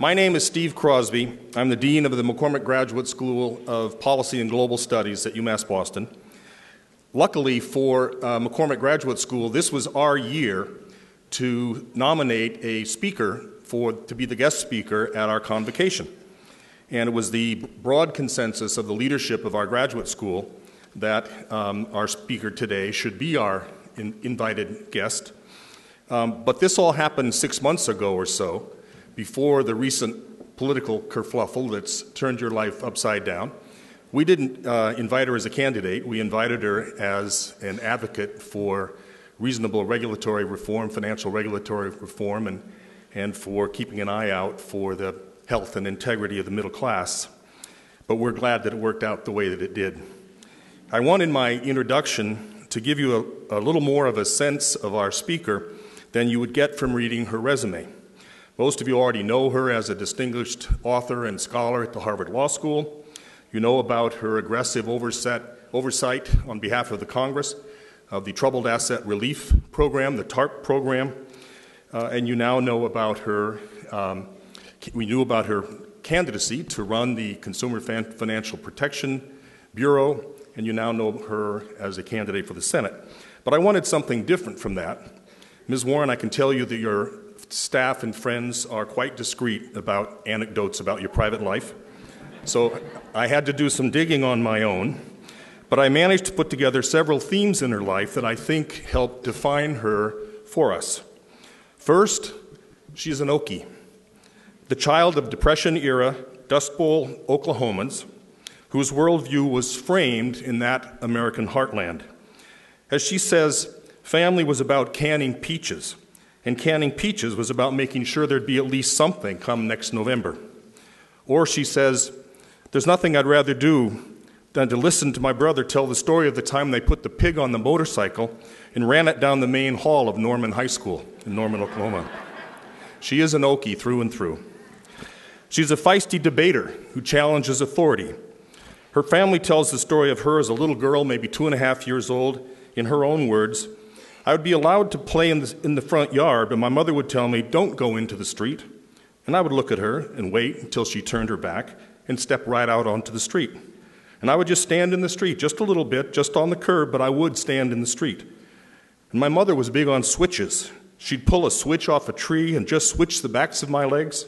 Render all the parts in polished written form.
My name is Steve Crosby. I'm the Dean of the McCormick Graduate School of Policy and Global Studies at UMass Boston. Luckily for McCormick Graduate School, this was our year to nominate a speaker to be the guest speaker at our convocation. And it was the broad consensus of the leadership of our graduate school that our speaker today should be our invited guest. But this all happened 6 months ago or so, before the recent political kerfluffle that's turned your life upside down. We didn't invite her as a candidate. We invited her as an advocate for reasonable regulatory reform, financial regulatory reform, and for keeping an eye out for the health and integrity of the middle class. But we're glad that it worked out the way that it did. I want in my introduction to give you a little more of a sense of our speaker than you would get from reading her resume. Most of you already know her as a distinguished author and scholar at the Harvard Law School. You know about her aggressive oversight on behalf of the Congress of the Troubled Asset Relief Program, the TARP program, and you now know about her, we knew about her candidacy to run the Consumer Financial Protection Bureau, and you now know her as a candidate for the Senate. But I wanted something different from that. Ms. Warren, I can tell you that your staff and friends are quite discreet about anecdotes about your private life. So I had to do some digging on my own, but I managed to put together several themes in her life that I think help define her for us. First, she's an Okie, the child of Depression-era Dust Bowl Oklahomans whose worldview was framed in that American heartland. As she says, family was about canning peaches, and canning peaches was about making sure there'd be at least something come next November. Or she says, there's nothing I'd rather do than to listen to my brother tell the story of the time they put the pig on the motorcycle and ran it down the main hall of Norman High School in Norman, Oklahoma. She is an Okie through and through. She's a feisty debater who challenges authority. Her family tells the story of her as a little girl, maybe 2.5 years old. In her own words, I would be allowed to play in the front yard, but my mother would tell me, don't go into the street. And I would look at her and wait until she turned her back and step right out onto the street. And I would just stand in the street, just a little bit, just on the curb, but I would stand in the street. And my mother was big on switches. She'd pull a switch off a tree and just switch the backs of my legs.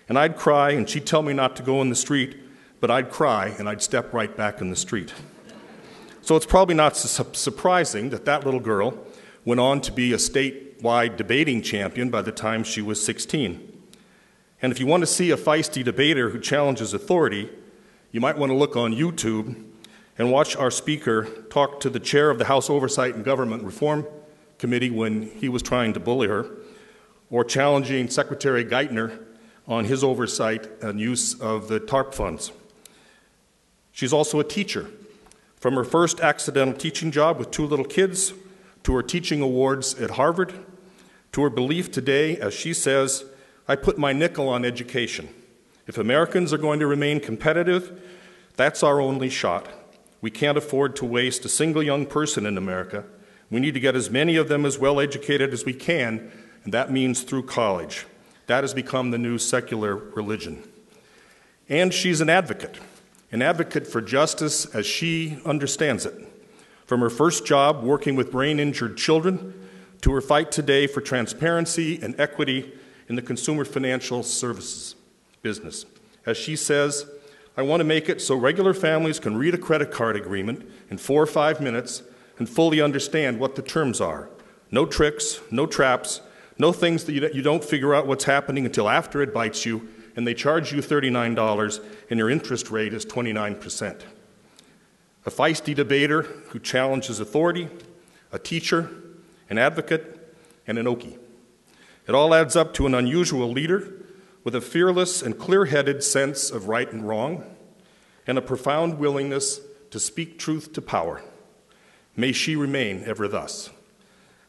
And I'd cry, and she'd tell me not to go in the street, but I'd cry, and I'd step right back in the street. So it's probably not surprising that that little girl went on to be a statewide debating champion by the time she was 16. And if you want to see a feisty debater who challenges authority, you might want to look on YouTube and watch our speaker talk to the chair of the House Oversight and Government Reform Committee when he was trying to bully her, or challenging Secretary Geithner on his oversight and use of the TARP funds. She's also a teacher. From her first accidental teaching job with 2 little kids, to her teaching awards at Harvard, to her belief today, as she says, I put my nickel on education. If Americans are going to remain competitive, that's our only shot. We can't afford to waste a single young person in America. We need to get as many of them as well educated as we can, and that means through college. That has become the new secular religion. And she's an advocate for justice as she understands it. From her first job working with brain-injured children to her fight today for transparency and equity in the consumer financial services business. As she says, I want to make it so regular families can read a credit card agreement in 4 or 5 minutes and fully understand what the terms are. No tricks, no traps, no things that you don't figure out what's happening until after it bites you and they charge you $39 and your interest rate is 29%. A feisty debater who challenges authority, a teacher, an advocate, and an Okie. It all adds up to an unusual leader with a fearless and clear-headed sense of right and wrong, and a profound willingness to speak truth to power. May she remain ever thus.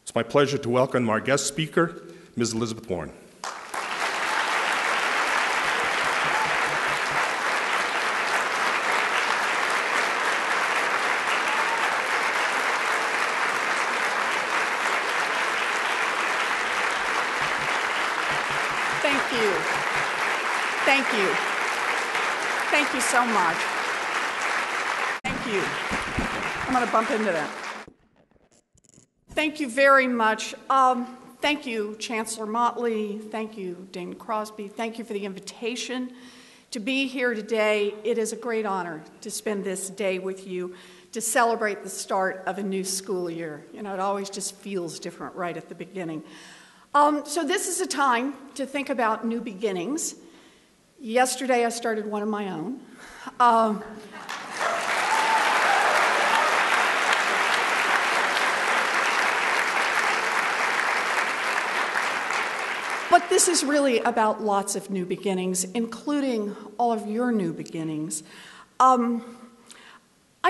It's my pleasure to welcome our guest speaker, Ms. Elizabeth Warren. Thank you. Thank you. Thank you so much. Thank you. I'm going to bump into that. Thank you very much. Thank you, Chancellor Motley. Thank you, Dean Crosby. Thank you for the invitation to be here today. It is a great honor to spend this day with you to celebrate the start of a new school year. You know, it always just feels different right at the beginning. So this is a time to think about new beginnings. Yesterday I started one of my own. But this is really about lots of new beginnings, including all of your new beginnings. I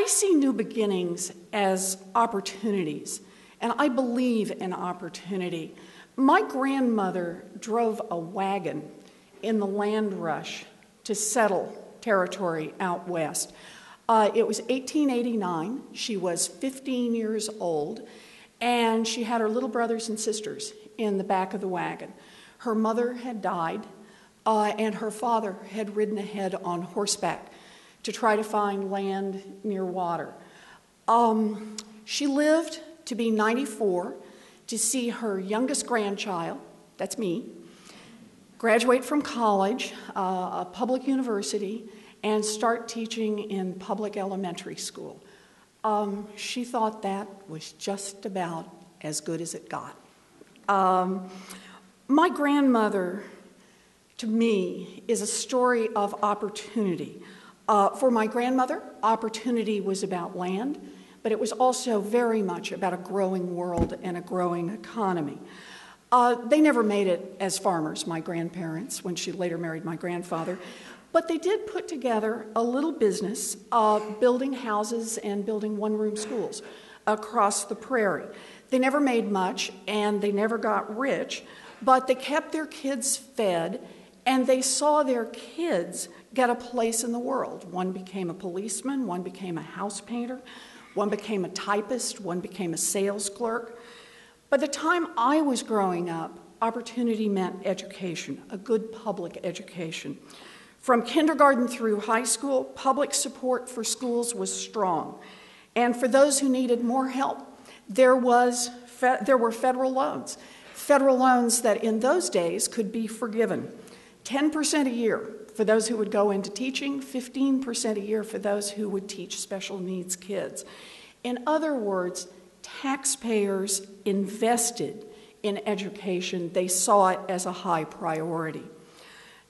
see new beginnings as opportunities, and I believe in opportunity. My grandmother drove a wagon in the land rush to settle territory out west. It was 1889. She was 15 years old, and she had her little brothers and sisters in the back of the wagon. Her mother had died, and her father had ridden ahead on horseback to try to find land near water. She lived to be 94 to see her youngest grandchild, that's me, graduate from college, a public university, and start teaching in public elementary school. She thought that was just about as good as it got. My grandmother, to me, is a story of opportunity. For my grandmother, opportunity was about land, but it was also very much about a growing world and a growing economy. They never made it as farmers, my grandparents, when she later married my grandfather, but they did put together a little business building houses and building one-room schools across the prairie. They never made much, and they never got rich, but they kept their kids fed, and they saw their kids get a place in the world. One became a policeman, one became a house painter, one became a typist, one became a sales clerk. By the time I was growing up, opportunity meant education, a good public education. From kindergarten through high school, public support for schools was strong. And for those who needed more help, there were federal loans. Federal loans that in those days could be forgiven. 10% a year for those who would go into teaching, 15% a year for those who would teach special needs kids. In other words, taxpayers invested in education. They saw it as a high priority.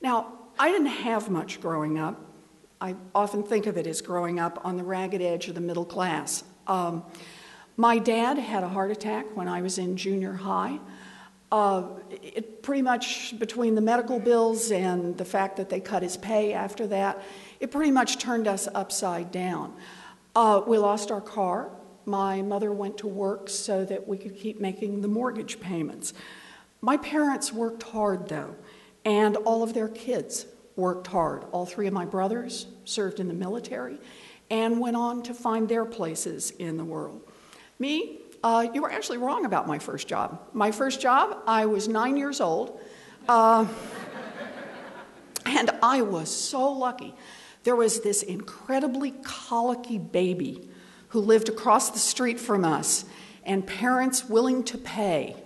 Now, I didn't have much growing up. I often think of it as growing up on the ragged edge of the middle class. My dad had a heart attack when I was in junior high. It pretty much, between the medical bills and the fact that they cut his pay after that, it pretty much turned us upside down. We lost our car. My mother went to work so that we could keep making the mortgage payments. My parents worked hard, though, and all of their kids worked hard. All three of my brothers served in the military and went on to find their places in the world. Me, you were actually wrong about my first job. My first job, I was 9 years old, and I was so lucky. There was this incredibly colicky baby who lived across the street from us, and parents willing to pay.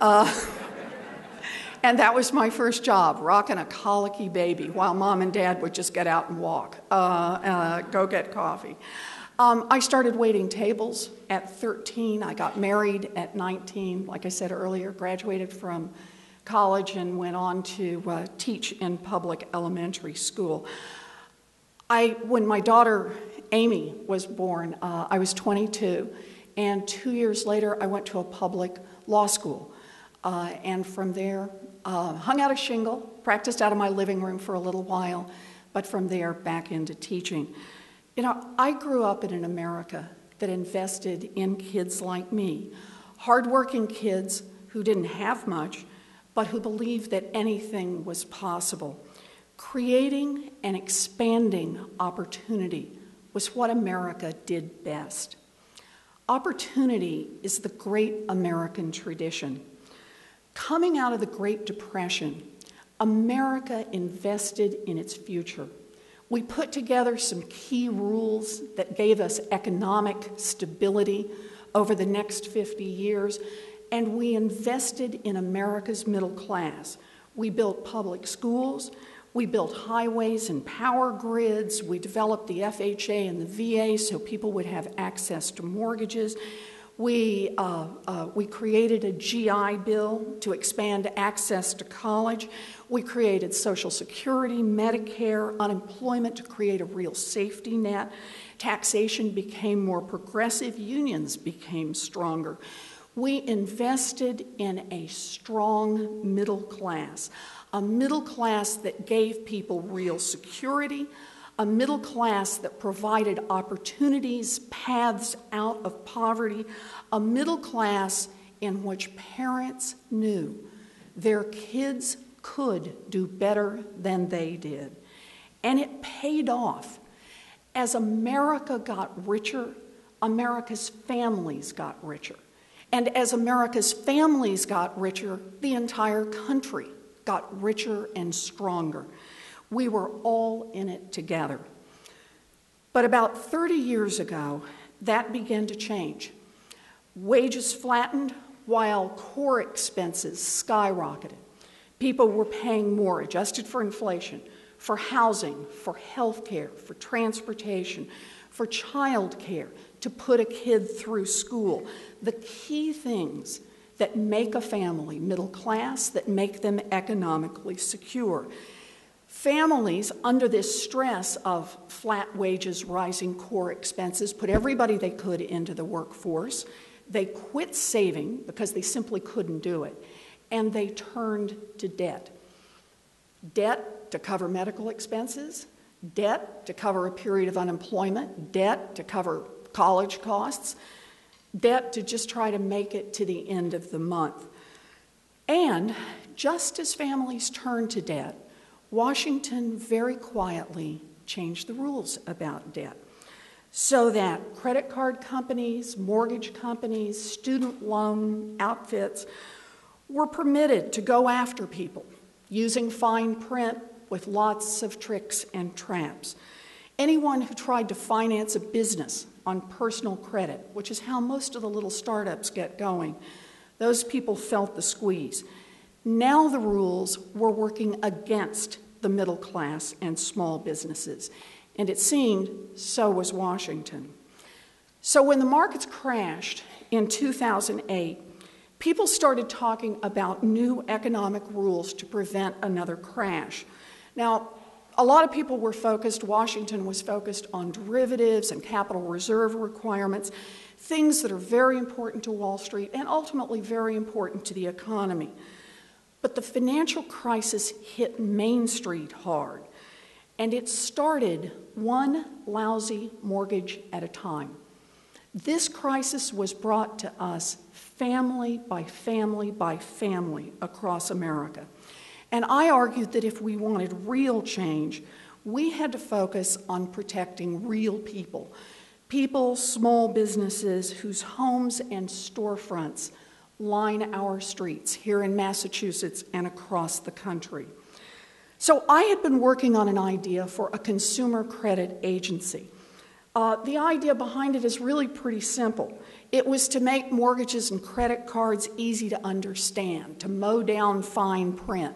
And that was my first job, rocking a colicky baby while mom and dad would just get out and walk, go get coffee. I started waiting tables at 13. I got married at 19, like I said earlier, graduated from college and went on to teach in public elementary school. When my daughter Amy was born, I was 22, and 2 years later I went to a public law school. And from there, hung out a shingle, practiced out of my living room for a little while, but from there back into teaching. You know, I grew up in an America that invested in kids like me, hardworking kids who didn't have much, but who believed that anything was possible. Creating and expanding opportunity was what America did best. Opportunity is the great American tradition. Coming out of the Great Depression, America invested in its future. We put together some key rules that gave us economic stability over the next 50 years, and we invested in America's middle class. We built public schools, we built highways and power grids, we developed the FHA and the VA so people would have access to mortgages. We created a GI Bill to expand access to college. We created Social Security, Medicare, unemployment to create a real safety net. Taxation became more progressive. Unions became stronger. We invested in a strong middle class, a middle class that gave people real security, a middle class that provided opportunities, paths out of poverty, a middle class in which parents knew their kids could do better than they did. And it paid off. As America got richer, America's families got richer. And as America's families got richer, the entire country got richer and stronger. We were all in it together. But about 30 years ago, that began to change. Wages flattened while core expenses skyrocketed. People were paying more, adjusted for inflation, for housing, for health care, for transportation, for child care, to put a kid through school. The key things that make a family middle class, that make them economically secure. Families, under this stress of flat wages, rising core expenses, put everybody they could into the workforce. They quit saving because they simply couldn't do it, and they turned to debt. Debt to cover medical expenses, debt to cover a period of unemployment, debt to cover college costs, debt to just try to make it to the end of the month. And just as families turned to debt, Washington very quietly changed the rules about debt so that credit card companies, mortgage companies, student loan outfits were permitted to go after people using fine print with lots of tricks and traps. Anyone who tried to finance a business on personal credit, which is how most of the little startups get going, those people felt the squeeze. Now the rules were working against the middle class and small businesses, and it seemed so was Washington. So when the markets crashed in 2008, people started talking about new economic rules to prevent another crash. Now, a lot of people were focused, Washington was focused on derivatives and capital reserve requirements, things that are very important to Wall Street and ultimately very important to the economy. But the financial crisis hit Main Street hard, and it started one lousy mortgage at a time. This crisis was brought to us family by family by family across America. And I argued that if we wanted real change, we had to focus on protecting real people. People, small businesses whose homes and storefronts line our streets here in Massachusetts and across the country. So I had been working on an idea for a consumer credit agency. The idea behind it is really pretty simple. It was to make mortgages and credit cards easy to understand, to mow down fine print,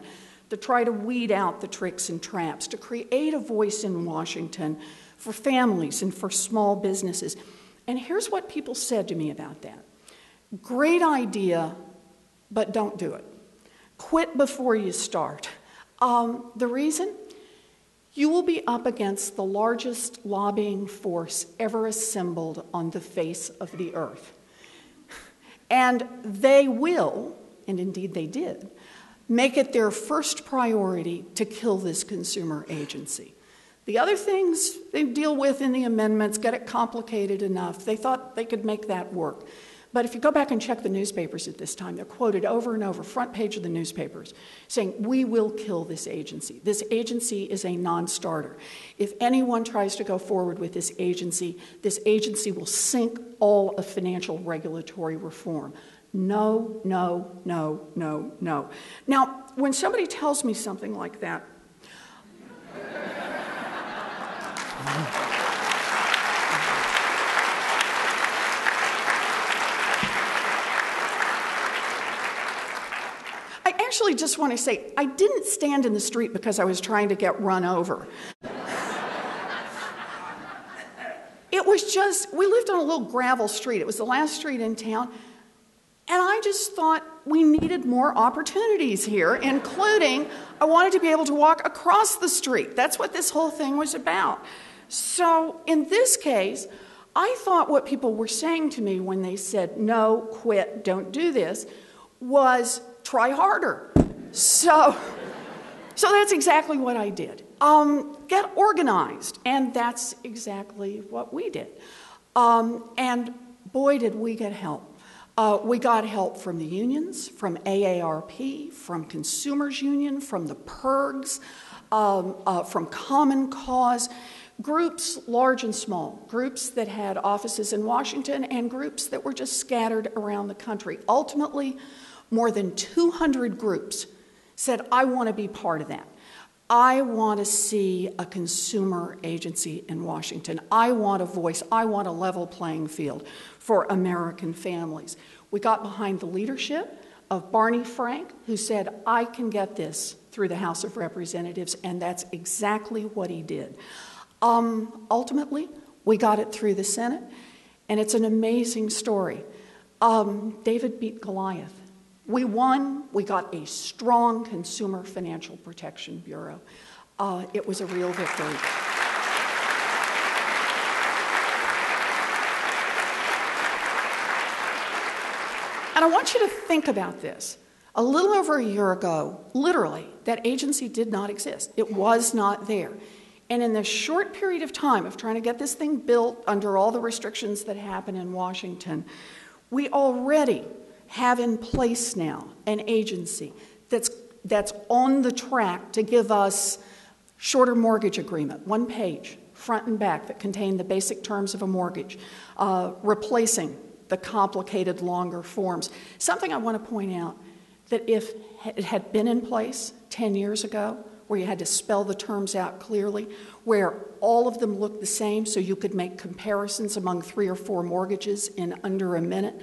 to try to weed out the tricks and traps, to create a voice in Washington for families and for small businesses. And here's what people said to me about that. Great idea, but don't do it. Quit before you start. The reason? You will be up against the largest lobbying force ever assembled on the face of the earth. And they will, and indeed they did, make it their first priority to kill this consumer agency. The other things they deal with in the amendments get it complicated enough. They thought they could make that work. But if you go back and check the newspapers at this time, they're quoted over and over, front page of the newspapers, saying, we will kill this agency. This agency is a non-starter. If anyone tries to go forward with this agency will sink all of financial regulatory reform. No, no, no, no, no. Now, when somebody tells me something like that, I actually just want to say, I didn't stand in the street because I was trying to get run over. It was just, we lived on a little gravel street. It was the last street in town. And I just thought we needed more opportunities here, including I wanted to be able to walk across the street. That's what this whole thing was about. So in this case, I thought what people were saying to me when they said, no, quit, don't do this, was try harder. So that's exactly what I did. Get organized, and that's exactly what we did. And boy, did we get help. We got help from the unions, from AARP, from Consumers Union, from the PIRGs, from Common Cause, groups large and small, groups that had offices in Washington and groups that were just scattered around the country. Ultimately, more than 200 groups said, I want to be part of that. I want to see a consumer agency in Washington. I want a voice. I want a level playing field for American families. We got behind the leadership of Barney Frank, who said, I can get this through the House of Representatives, and that's exactly what he did. Ultimately, we got it through the Senate, and it's an amazing story. David beat Goliath. We won. We got a strong Consumer Financial Protection Bureau. It was a real victory. And I want you to think about this. A little over a year ago, literally, that agency did not exist. It was not there. And in the short period of time of trying to get this thing built under all the restrictions that happen in Washington, we already have in place now an agency that's on the track to give us shorter mortgage agreement, one page, front and back, that contain the basic terms of a mortgage, replacing the complicated longer forms. Something I want to point out, that if it had been in place 10 years ago, where you had to spell the terms out clearly, where all of them looked the same so you could make comparisons among 3 or 4 mortgages in under a minute,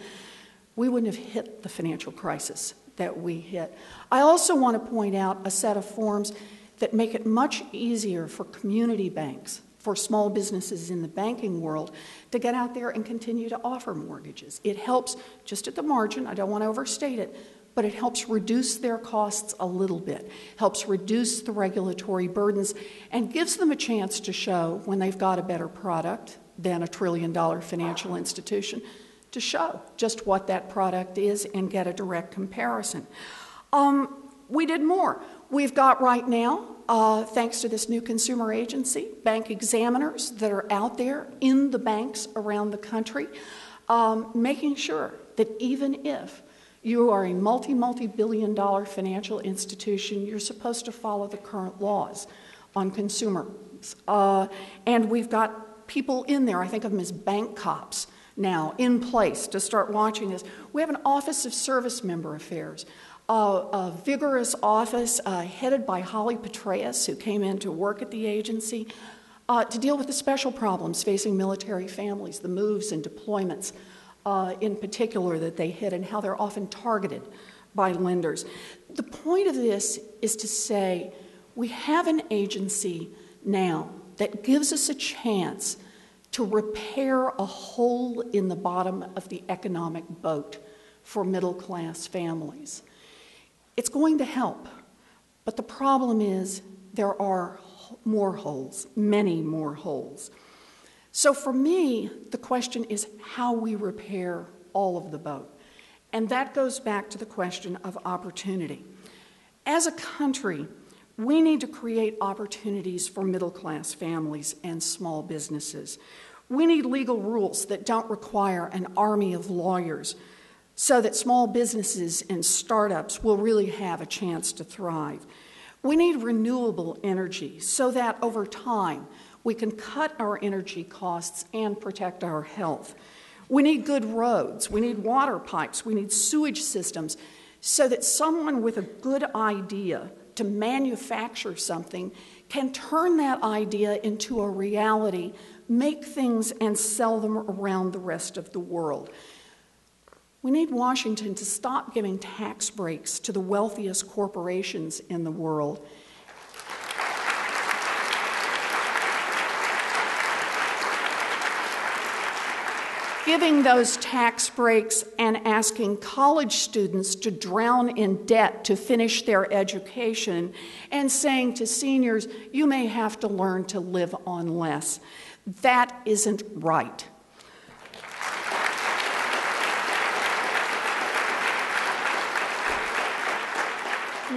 we wouldn't have hit the financial crisis that we hit. I also want to point out a set of forms that make it much easier for community banks, for small businesses in the banking world, to get out there and continue to offer mortgages. It helps, just at the margin, I don't want to overstate it, but it helps reduce their costs a little bit, helps reduce the regulatory burdens, and gives them a chance to show, when they've got a better product than a $1 trillion financial institution, to show just what that product is and get a direct comparison. We did more. We've got right now, thanks to this new consumer agency, bank examiners that are out there in the banks around the country, making sure that even if you are a multi-billion-dollar financial institution, you're supposed to follow the current laws on consumers. And we've got people in there, I think of them as bank cops now, in place to start watching this. We have an Office of Service Member Affairs, a vigorous office headed by Holly Petraeus, who came in to work at the agency to deal with the special problems facing military families, the moves and deployments in particular that they hit, and how they're often targeted by lenders. The point of this is to say we have an agency now that gives us a chance to repair a hole in the bottom of the economic boat for middle-class families. It's going to help, but the problem is there are more holes, many more holes. So for me, the question is how we repair all of the boat. And that goes back to the question of opportunity. As a country, we need to create opportunities for middle-class families and small businesses. We need legal rules that don't require an army of lawyers so that small businesses and startups will really have a chance to thrive. We need renewable energy so that over time we can cut our energy costs and protect our health. We need good roads, we need water pipes, we need sewage systems so that someone with a good idea to manufacture something can turn that idea into a reality, make things and sell them around the rest of the world. We need Washington to stop giving tax breaks to the wealthiest corporations in the world. Giving those tax breaks and asking college students to drown in debt to finish their education and saying to seniors, you may have to learn to live on less. That isn't right.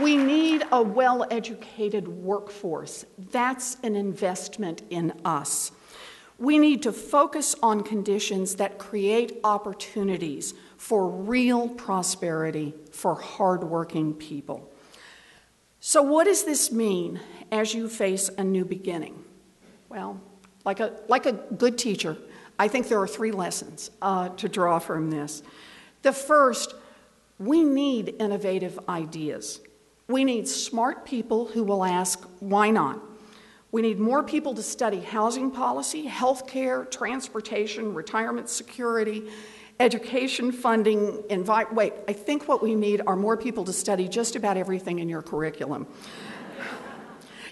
We need a well-educated workforce. That's an investment in us. We need to focus on conditions that create opportunities for real prosperity for hardworking people. So what does this mean as you face a new beginning? Well, like a good teacher, I think there are 3 lessons to draw from this. The first, we need innovative ideas. We need smart people who will ask, why not? We need more people to study housing policy, healthcare, transportation, retirement security, education funding, I think what we need are more people to study just about everything in your curriculum.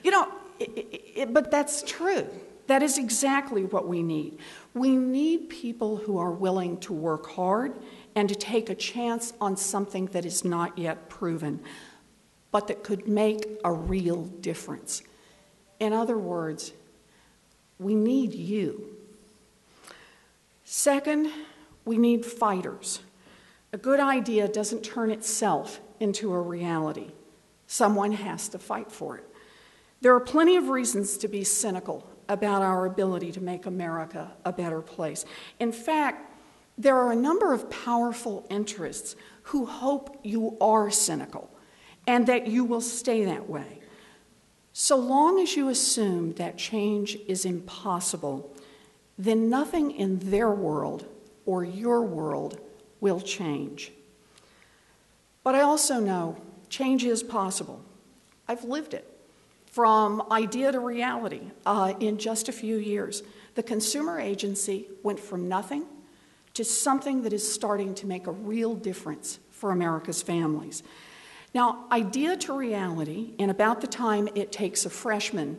But that's true. That is exactly what we need. We need people who are willing to work hard and to take a chance on something that is not yet proven, but that could make a real difference. In other words, we need you. Second, we need fighters. A good idea doesn't turn itself into a reality. Someone has to fight for it. There are plenty of reasons to be cynical about our ability to make America a better place. In fact, there are a number of powerful interests who hope you are cynical and that you will stay that way. So long as you assume that change is impossible, then nothing in their world or your world will change. But I also know change is possible. I've lived it. From idea to reality in just a few years. The consumer agency went from nothing to something that is starting to make a real difference for America's families. Now, idea to reality in about the time it takes a freshman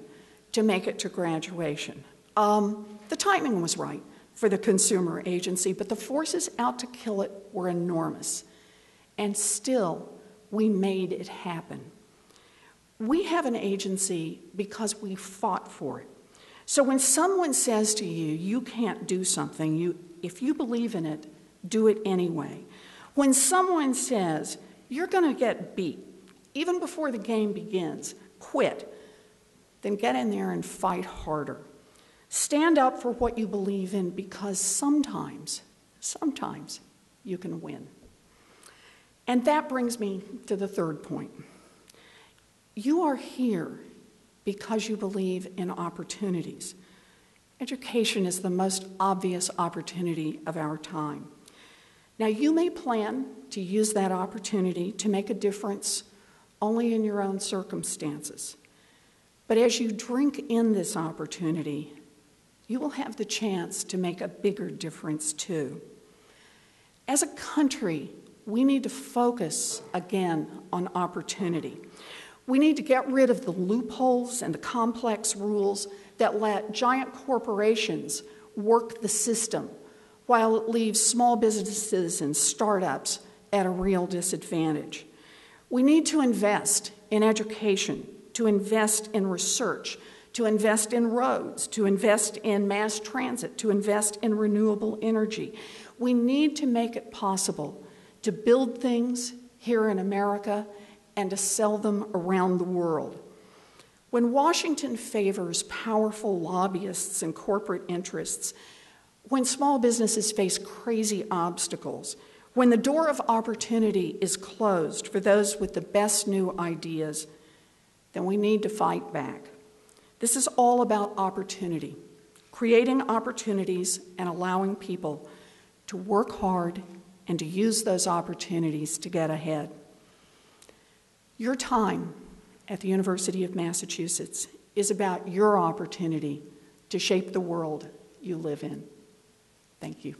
to make it to graduation. The timing was right for the consumer agency, but the forces out to kill it were enormous. And still, we made it happen. We have an agency because we fought for it. So when someone says to you, you can't do something, if you believe in it, do it anyway. When someone says, you're going to get beat, even before the game begins, quit, then get in there and fight harder. Stand up for what you believe in because sometimes you can win. And that brings me to the third point. You are here because you believe in opportunities. Education is the most obvious opportunity of our time. Now, you may plan to use that opportunity to make a difference only in your own circumstances. But as you drink in this opportunity, you will have the chance to make a bigger difference too. As a country, we need to focus again on opportunity. We need to get rid of the loopholes and the complex rules that let giant corporations work the system while it leaves small businesses and startups at a real disadvantage. We need to invest in education, to invest in research, to invest in roads, to invest in mass transit, to invest in renewable energy. We need to make it possible to build things here in America and to sell them around the world. When Washington favors powerful lobbyists and corporate interests, when small businesses face crazy obstacles, when the door of opportunity is closed for those with the best new ideas, then we need to fight back. This is all about opportunity, creating opportunities and allowing people to work hard and to use those opportunities to get ahead. Your time at the University of Massachusetts is about your opportunity to shape the world you live in. Thank you.